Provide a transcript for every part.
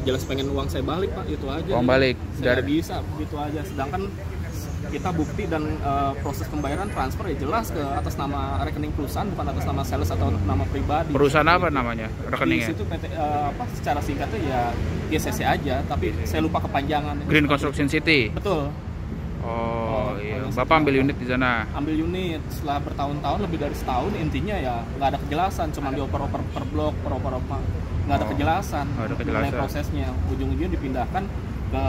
jelas pengen uang saya balik Pak, itu aja. Uang balik saya bisa begitu aja. Sedangkan kita bukti dan proses pembayaran transfer ya jelas ke atas nama rekening perusahaan, bukan atas nama sales atau nama pribadi. Perusahaan apa namanya rekeningnya? Di situ PT secara singkatnya ya GCC aja, tapi saya lupa kepanjangan. Green Construction City. Betul. Oh iya, Bapak ambil unit di sana. Ambil unit setelah bertahun-tahun, lebih dari setahun, intinya ya nggak ada kejelasan, cuma dioper-oper per blok, per apa, nggak ada kejelasan. Mengenai prosesnya, ujung-ujungnya dipindahkan ke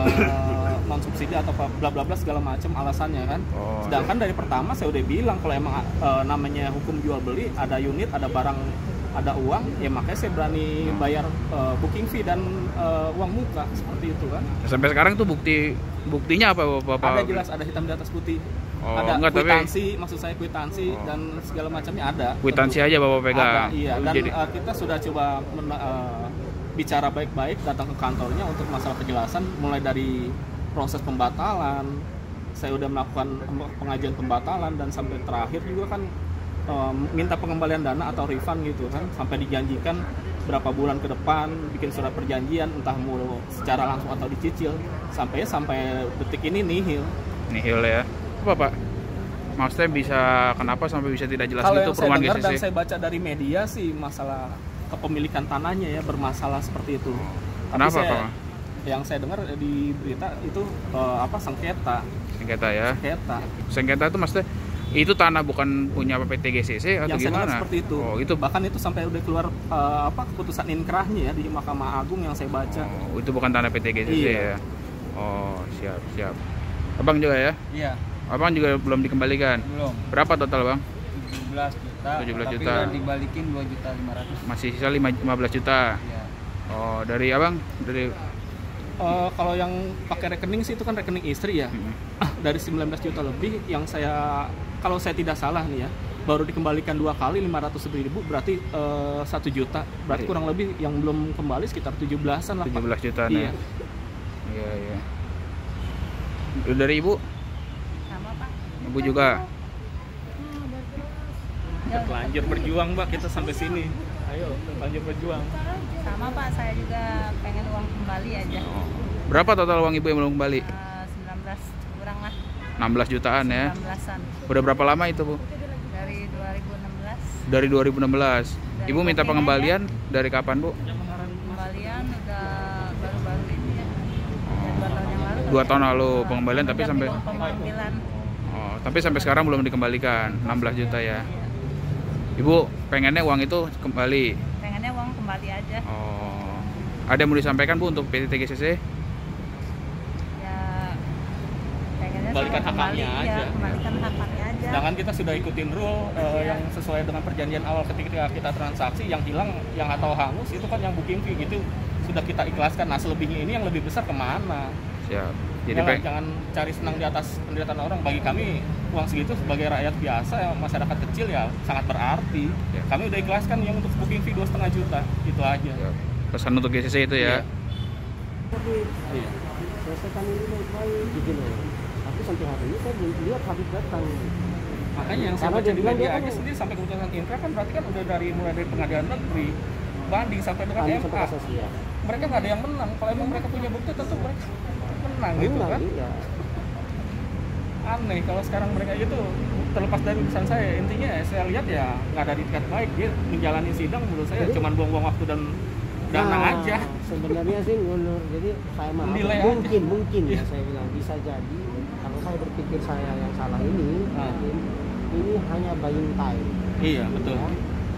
non subsidi atau bla bla bla segala macam alasannya kan. Sedangkan dari pertama saya udah bilang kalau emang namanya hukum jual beli, ada unit, ada barang, ada uang, ya makanya saya berani bayar booking fee dan uang muka seperti itu kan. Sampai sekarang tuh buktinya apa Bapak? Ada jelas, ada hitam di atas putih. Ada enggak, kwitansi, maksud saya kwitansi dan segala macamnya ada. Kwitansi aja Bapak pegang. Ada, iya. Dan kita sudah coba bicara baik-baik, datang ke kantornya untuk masalah kejelasan, mulai dari proses pembatalan, saya udah melakukan pengajuan pembatalan, dan sampai terakhir juga kan minta pengembalian dana atau refund gitu kan, sampai dijanjikan berapa bulan ke depan bikin surat perjanjian, entah mau secara langsung atau dicicil, sampai detik ini nihil ya. Apa Pak? Maksudnya bisa kenapa sampai bisa tidak jelas kalau itu perumahan GCC? Kalau yang saya dengar dan saya baca dari media sih masalah kepemilikan tanahnya ya bermasalah seperti itu. Kenapa Pak? Yang saya dengar di berita itu sengketa. Sengketa ya. Sengketa itu maksudnya itu tanah bukan punya PT GCC atau yang gimana? Yang seperti itu. Oh, itu bahkan itu sampai udah keluar keputusan inkrahnya ya di Mahkamah Agung yang saya baca. Oh, itu bukan tanah PT GCC ya. Oh, siap. Abang juga ya? Iya. Abang juga belum dikembalikan? Belum. Berapa total Bang? 17 juta. 17 juta. Tapi udah dibalikin 2.500.000. Masih sisa 15 juta. Iya. Oh, dari Abang? Dari kalau yang pakai rekening sih itu kan rekening istri ya. Dari 19 juta lebih yang saya, kalau saya tidak salah nih ya, baru dikembalikan 2 kali 500.000, berarti 1 juta. Berarti kurang lebih yang belum kembali sekitar 17-an lah. 17 juta iya. Iya. Dari Ibu? Sama Pak. Ibu juga? Lanjut berjuang Mbak, kita sampai sini. Ayo, lanjut berjuang. Sama Pak, saya juga pengen uang kembali aja. Berapa total uang Ibu yang belum kembali? 19 kurang lah. 16 jutaan ya? 19-an. Udah berapa lama itu Bu? Dari 2016. Dari 2016. Ibu minta pengembalian dari kapan Bu? Pengembalian udah baru-baru ini ya. 2 tahun yang lalu. 2 tahun lalu pengembalian, tapi sampai pemanggilan. Oh, tapi sampai sekarang belum dikembalikan 16 juta ya. Ibu pengennya uang itu kembali. Pengennya uang kembali aja. Oh. Ada yang mau disampaikan Bu untuk PT GCC? Ya pengennya kembalikan haknya aja. Kembalikan haknya aja. Sedangkan kita sudah ikutin rule yang sesuai dengan perjanjian awal ketika kita transaksi, yang hilang, yang atau hangus itu kan yang booking fee gitu sudah kita ikhlaskan. Nah selebihnya ini yang lebih besar kemana? Siap. Jadi jangan cari senang di atas penderitaan orang. Bagi kami uang segitu sebagai rakyat biasa ya, masyarakat kecil ya sangat berarti. Ya. Kami udah ikhlaskan yang untuk booking fee 2,5 juta itu aja. Ya. Pesan untuk GCC itu ya. Iya. Selesaikan ini baik-baik gitu loh. Tapi sampai hari ini saya belum lihat Habib datang. Makanya yang saya baca di media aja sendiri sampai keputusan inkrah kan berarti kan udah mulai dari pengadilan negeri, banding sampai dengan MA. Mereka nggak ada yang menang. Kalau emang mereka punya bukti tentu mereka menang gitu kan. Iya. Aneh kalau sekarang mereka itu terlepas dari urusan saya, intinya saya lihat ya nggak ada itikat baik, dia menjalani sidang menurut saya cuma buang-buang waktu dan dana aja. Sebenarnya sih ngulur, jadi saya mungkin ya saya bilang bisa jadi kalau saya berpikir saya yang salah ini hanya buying time. Iya betul. Ya,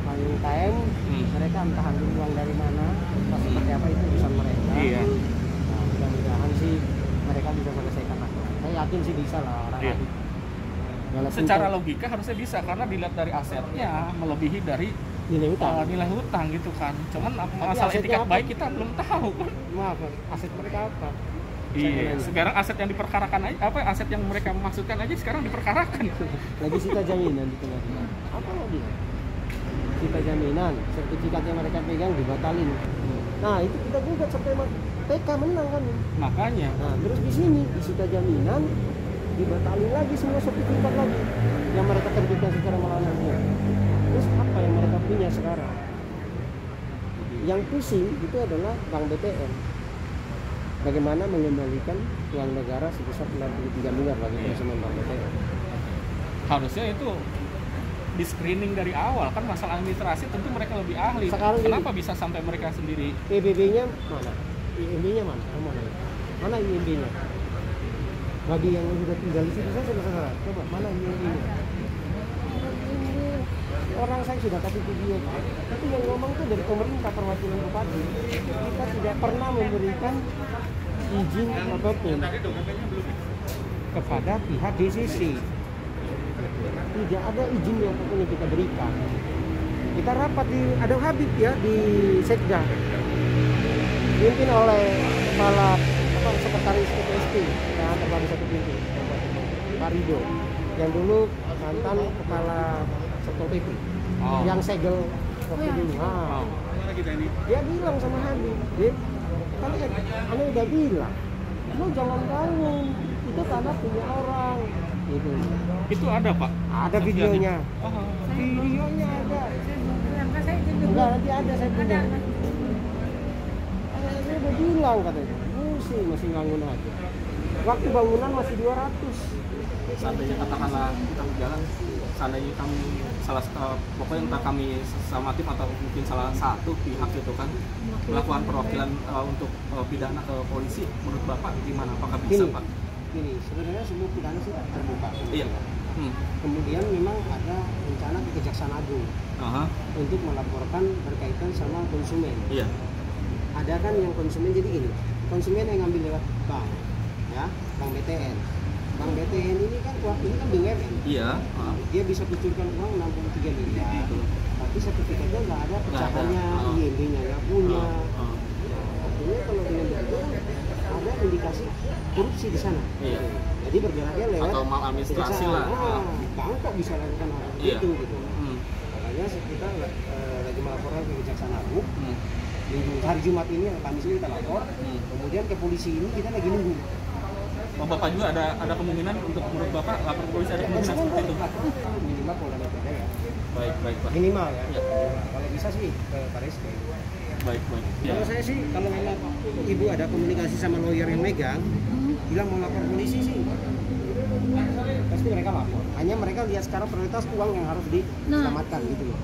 buying time, mereka entah ambil uang dari mana, seperti apa itu urusan mereka. Iya. Nah, mudah-mudahan sih mereka bisa selesaikan lah. Saya yakin sih bisa lah orang iya. Secara logika harusnya bisa karena dilihat dari asetnya melebihi dari nilai hutang gitu kan. Cuman masalah etikat baik kita belum tahu kan. Maaf, aset mereka apa? Iya, sekarang aset yang diperkarakan aja, aset yang mereka maksudkan aja sekarang diperkarakan. Lagi sita jaminan di pengadilan. Apa lagi? Sita jaminan, sertifikat yang mereka pegang dibatalin. Nah, itu kita gugat sampai PK menang kan. Makanya. Nah, terus di sini disita jaminan, dibatalin lagi semua sertifikat lagi yang mereka terbitkan secara melalui. Terus apa yang mereka punya sekarang? Yang pusing itu adalah Bank BTN. bagaimana mengembalikan uang negara sebesar 63 miliar bagi konsumen Bank BTN. Harusnya itu di screening dari awal, kan masalah administrasi tentu mereka lebih ahli. Sekarang kenapa bisa sampai mereka sendiri? PBB-nya mana? IMB-nya mana? Mana IMB-nya? Bagi yang sudah tinggal di situ saya saudara, coba mana IMB-nya? Orang saya sudah kasih video, tapi yang ngomong tuh dari pemerintah perwakilan bupati. Kita tidak pernah memberikan izin apapun kepada pihak DCC. Tidak ada izin yang apapun yang kita berikan. Kita rapat di ada Habib ya di Sekda, dipimpin oleh kepala sekretaris KPSP yang terbaru satu pintu, Pak Rido, yang dulu mantan kepala Satpol PP, yang segel waktu dulu. Nah, dia bilang sama Habib, kan Anda udah bilang, lu jangan bangun, itu tanah punya orang. Gitu. Itu ada Pak? Ada videonya. Videonya ada. Enggak, nanti ada saya punya. Saya udah bilang katanya, masih bangun aja. Waktu bangunan masih 200. Seandainya katakanlah kita berjalan, seandainya kami pokoknya entah kami sama tim atau mungkin salah satu pihak gitu kan melakukan perwakilan untuk pidana ke polisi, menurut Bapak gimana? Apakah bisa Pak? Gini, sebenarnya semua pidana sih terbuka. Iya. Kemudian memang ada rencana ke Kejaksaan Agung untuk melaporkan berkaitan sama konsumen. Iya. Ada kan yang konsumen, jadi gini, konsumen yang ngambil lewat bank, ya, Bank BTN. Bank BTN ini kan BUMN. Iya. Dia bisa kucurkan uang 63 miliar. Tapi sertifikatnya nggak ada pecahannya, IMB-nya nggak punya. Artinya kalau dengan begitu ada indikasi korupsi di sana. Iya. Jadi bergeraknya lewat atau maladministrasi lah. Bank kok bisa lakukan hal itu gitu. Makanya kita lagi melaporkan ke Kejaksaan Agung. Hari Jumat ini, Kamis ini kita lapor. Kemudian ke polisi ini kita lagi nunggu. Bapak juga ada kemungkinan untuk menurut Bapak lapor polisi ada kemungkinan seperti itu? Minimal Polda Metro Jaya. Baik Pak. Minimal ya. Kalau bisa sih ke Paris. Baik. Kalau saya sih, kalau memang ibu ada komunikasi sama lawyer yang megang, bilang mau lapor polisi sih, pasti mereka lapor. Hanya mereka lihat sekarang prioritas uang yang harus diselamatkan gitu loh.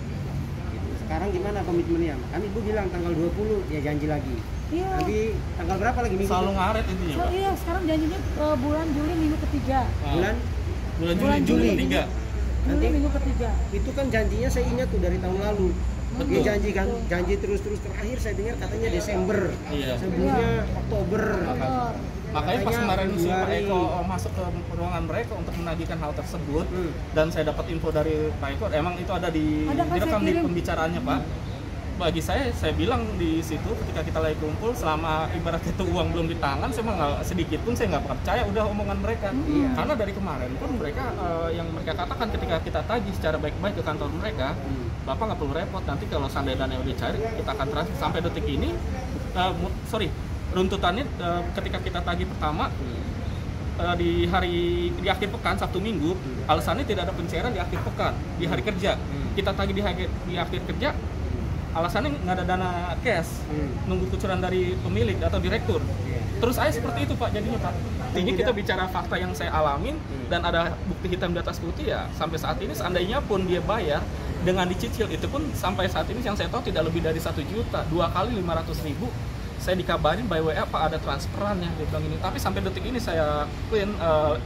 Sekarang gimana komitmennya? Kan ibu bilang tanggal 20 dia janji lagi. Iya. Nanti tanggal berapa lagi minggu? Selalu ngaret intinya Pak. Iya, sekarang janjinya bulan Juli minggu ketiga. Bulan Juli ketiga. Juli minggu ketiga. Itu kan janjinya saya ingat tuh dari tahun lalu. Dia janji terus terakhir saya dengar katanya Desember. Iya. Sebelumnya Oktober. Makanya pas kemarin si Pak Eko masuk ke ruangan mereka untuk menagihkan hal tersebut, dan saya dapat info dari Pak Eko, emang itu ada direkam di pembicaraannya Pak. Bagi saya bilang di situ ketika kita lagi kumpul, selama ibaratnya itu uang belum di tangan, saya nggak sedikit pun saya nggak percaya udah omongan mereka. Karena dari kemarin pun mereka yang mereka katakan ketika kita tagih secara baik-baik ke kantor mereka, Bapak nggak perlu repot, nanti kalau seandainya dana udah dicari kita akan transfer. Sampai detik ini runtutannya ketika kita tagih pertama di akhir pekan, Sabtu Minggu, alasannya tidak ada pencairan di akhir pekan, di hari kerja. Kita tagih di akhir kerja, alasannya nggak ada dana cash, nunggu kucuran dari pemilik atau direktur. Terus saya seperti itu Pak jadinya Pak. Ini kita bicara fakta yang saya alamin dan ada bukti hitam di atas putih ya. Sampai saat ini seandainya pun dia bayar dengan dicicil, itu pun sampai saat ini yang saya tahu tidak lebih dari 1 juta. 2 kali 500.000. Saya dikabarin by WA Pak ada transferannya dia bilang ini. Tapi sampai detik ini saya clean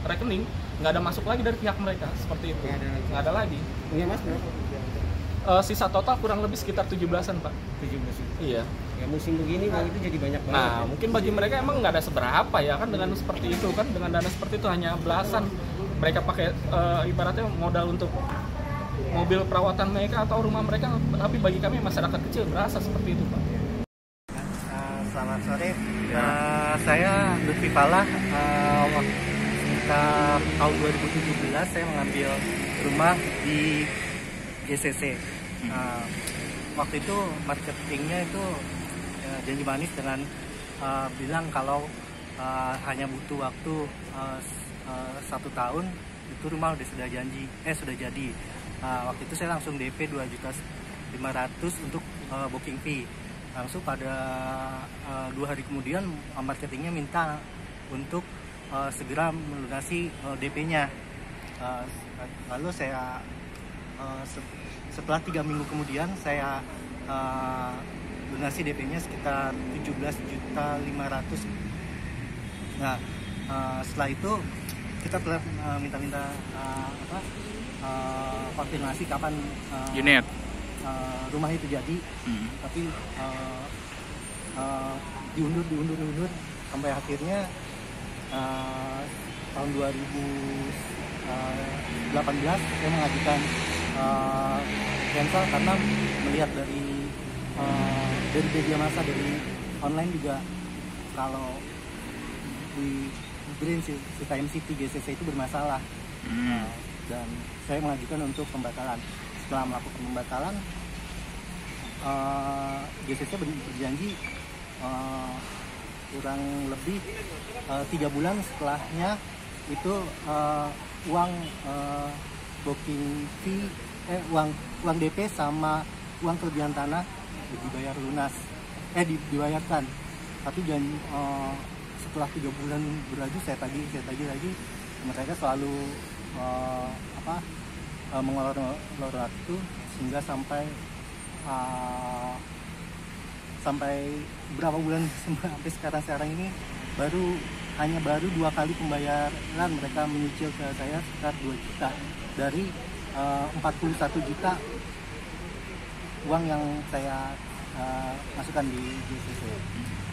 rekening, nggak ada masuk lagi dari pihak mereka seperti itu. Nggak ada lagi. Iya Mas, berapa? Sisa total kurang lebih sekitar 17-an Pak. 17. Iya. Ya musim begini uang itu jadi banyak banget. Nah, mungkin bagi mereka emang nggak ada seberapa ya kan dengan seperti itu kan, dengan dana seperti itu hanya belasan. Mereka pakai ibaratnya modal untuk mobil perawatan mereka atau rumah mereka, tapi bagi kami masyarakat kecil berasa seperti itu Pak. Selamat sore. Saya Lutfi Falah. Sekitar tahun 2017 saya mengambil rumah di GCC. Waktu itu marketingnya itu janji manis dengan bilang kalau hanya butuh waktu 1 tahun itu rumah sudah jadi. Waktu itu saya langsung DP 2.500.000 untuk booking fee. langsung pada 2 hari kemudian marketingnya minta untuk segera melunasi DP-nya. Lalu saya setelah 3 minggu kemudian saya lunasi DP-nya sekitar 17.500.000. Nah, setelah itu kita telah minta konfirmasi kapan unit rumah itu jadi, tapi diundur sampai akhirnya tahun 2018 saya mengajukan cancel karena melihat dari media massa, dari online juga, kalau di Green Citayam City GCC itu bermasalah. Dan saya mengajukan untuk pembatalan. Setelah melakukan pembatalan, GCC berjanji kurang lebih 3 bulan setelahnya itu uang booking fee, uang DP sama uang kelebihan tanah dibayar lunas, dibayarkan. Tapi setelah 3 bulan berlalu saya tagih lagi, mereka selalu mengolor waktu sehingga sampai berapa bulan sampai sekarang ini hanya baru 2 kali pembayaran. Mereka menyicil ke saya sekitar 2 juta dari 41 juta uang yang saya masukkan di GCC.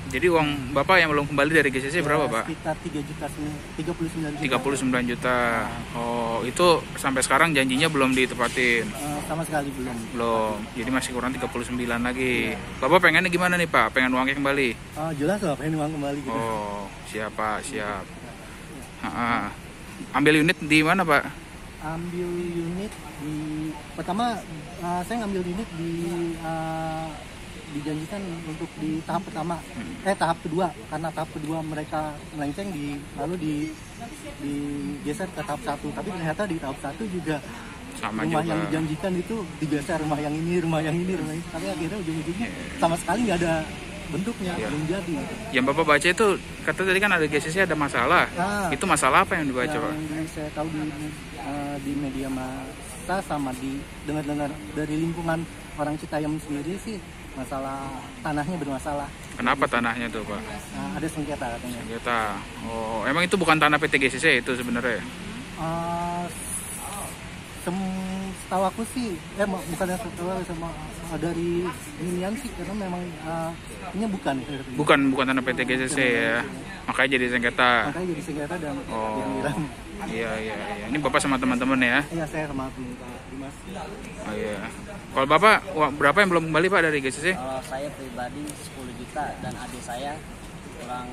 Jadi uang Bapak yang belum kembali dari GCC berapa, Pak? Sekitar 39 juta. Oh, itu sampai sekarang janjinya belum ditepatin? Sama sekali belum. Jadi masih kurang 39 lagi. Bapak pengennya gimana nih, Pak? Pengen uangnya kembali? Jelas lah, pengen uang kembali gitu. Oh, siap, Pak, siap. Ambil unit di mana, Pak? Ambil unit pertama saya ngambil unit dijanjikan untuk di tahap pertama, tahap kedua, karena tahap kedua mereka melenceng lalu digeser ke tahap 1, tapi ternyata di tahap 1 juga sama rumah juga yang dijanjikan itu digeser, rumah yang ini, tapi akhirnya ujung-ujungnya sama sekali nggak ada bentuknya, belum jadi. Yang Bapak baca itu kata tadi kan ada GCC ada masalah. Itu masalah apa yang dibaca, Pak? Yang saya tahu di media massa sama dengar dari lingkungan orang Citayam sendiri sih, masalah tanahnya bermasalah. Kenapa tanahnya tuh, Pak? Ada sengketa katanya. Sengketa. Oh, emang itu bukan tanah PT GCC itu sebenarnya? Setahu aku sih, bukannya sama dari inian sih, karena memang ini bukan tanah PT GCC ya. Makanya jadi sengketa. Dan Iya. Ini Bapak sama teman-teman ya? Iya, saya sama Dimas. Oh iya. Kalau Bapak berapa yang belum kembali, Pak, dari GCC? Kalau saya pribadi 10 juta dan adik saya kurang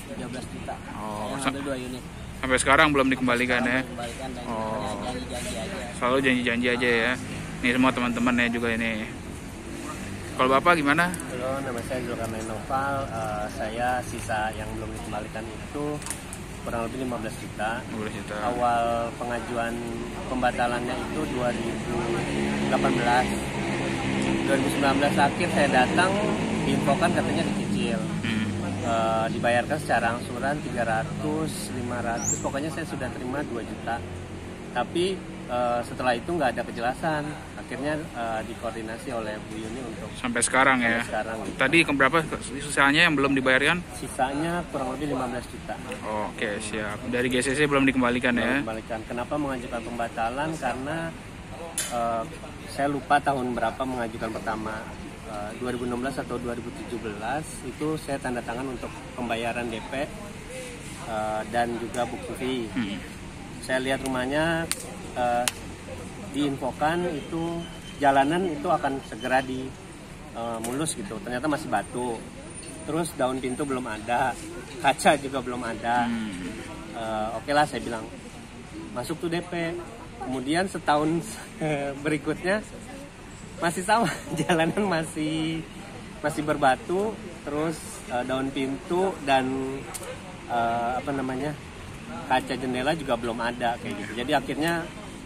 13 juta. Saya ngambil 2 unit. Sampai sekarang belum dikembalikan ya? Dikembalikan dan janji-janji aja. Selalu janji-janji aja ya. Ini semua teman-teman ya juga ini. Kalau Bapak gimana? Halo, nama saya Zulkarnain Noval. Saya sisa yang belum dikembalikan itu kurang lebih 15 juta. Awal pengajuan pembatalannya itu 2018. 2019 akhir saya datang, diinfokan katanya dicicil. Dibayarkan secara angsuran 300, 500, pokoknya saya sudah terima 2 juta. Tapi setelah itu nggak ada kejelasan. Akhirnya dikoordinasi oleh Bu Yuni untuk sampai sekarang ya. Sekarang. Tadi berapa sisanya yang belum dibayarkan? Sisanya kurang lebih 15 juta. Oke, siap. Dari GCC belum dikembalikan ya? Dikembalikan. Kenapa mengajukan pembatalan? Karena saya lupa tahun berapa mengajukan pertama. 2016 atau 2017 itu saya tanda tangan untuk pembayaran DP dan juga booking fee. Saya lihat rumahnya diinfokan itu jalanan itu akan segera mulus gitu. Ternyata masih batu. Terus daun pintu belum ada, kaca juga belum ada. Oke lah, saya bilang masuk tuh DP. Kemudian setahun berikutnya masih sama, jalanan masih berbatu, terus daun pintu dan kaca jendela juga belum ada kayak gitu. Jadi akhirnya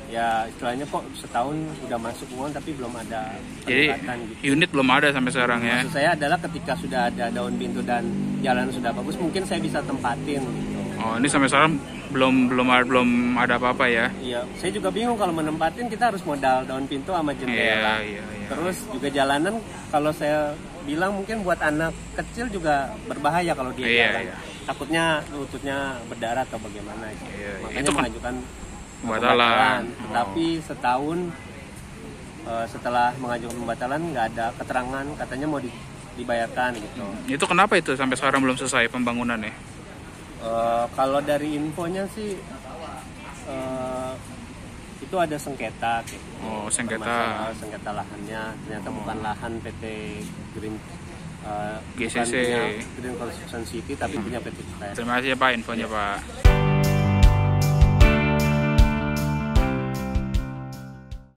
ya istilahnya kok setahun udah masuk uang tapi belum ada Jadi peningkatan gitu. unit belum ada sampai sekarang ya. Maksud saya adalah ketika sudah ada daun pintu dan jalan sudah bagus, mungkin saya bisa tempatin gitu. Oh, ini sampai sekarang belum ada apa-apa ya. Iya, saya juga bingung kalau menempatin, kita harus modal daun pintu sama jendela. Iya. Terus juga jalanan, kalau saya bilang mungkin buat anak kecil juga berbahaya kalau dia jalan. Iya. Takutnya lututnya berdarah atau bagaimana gitu. Iya. Makanya Itu kan mengajukan pembatalan. Tetapi setahun setelah mengajukan pembatalan nggak ada keterangan, katanya mau dibayarkan gitu. Itu kenapa itu sampai sekarang belum selesai pembangunannya? Kalau dari infonya sih itu ada sengketa gitu. Oh, sengketa. Masalah sengketa lahannya ternyata bukan lahan PT Green GCC Green Construction City tapi punya PT Cipayung. Terima kasih ya Pak infonya Pak.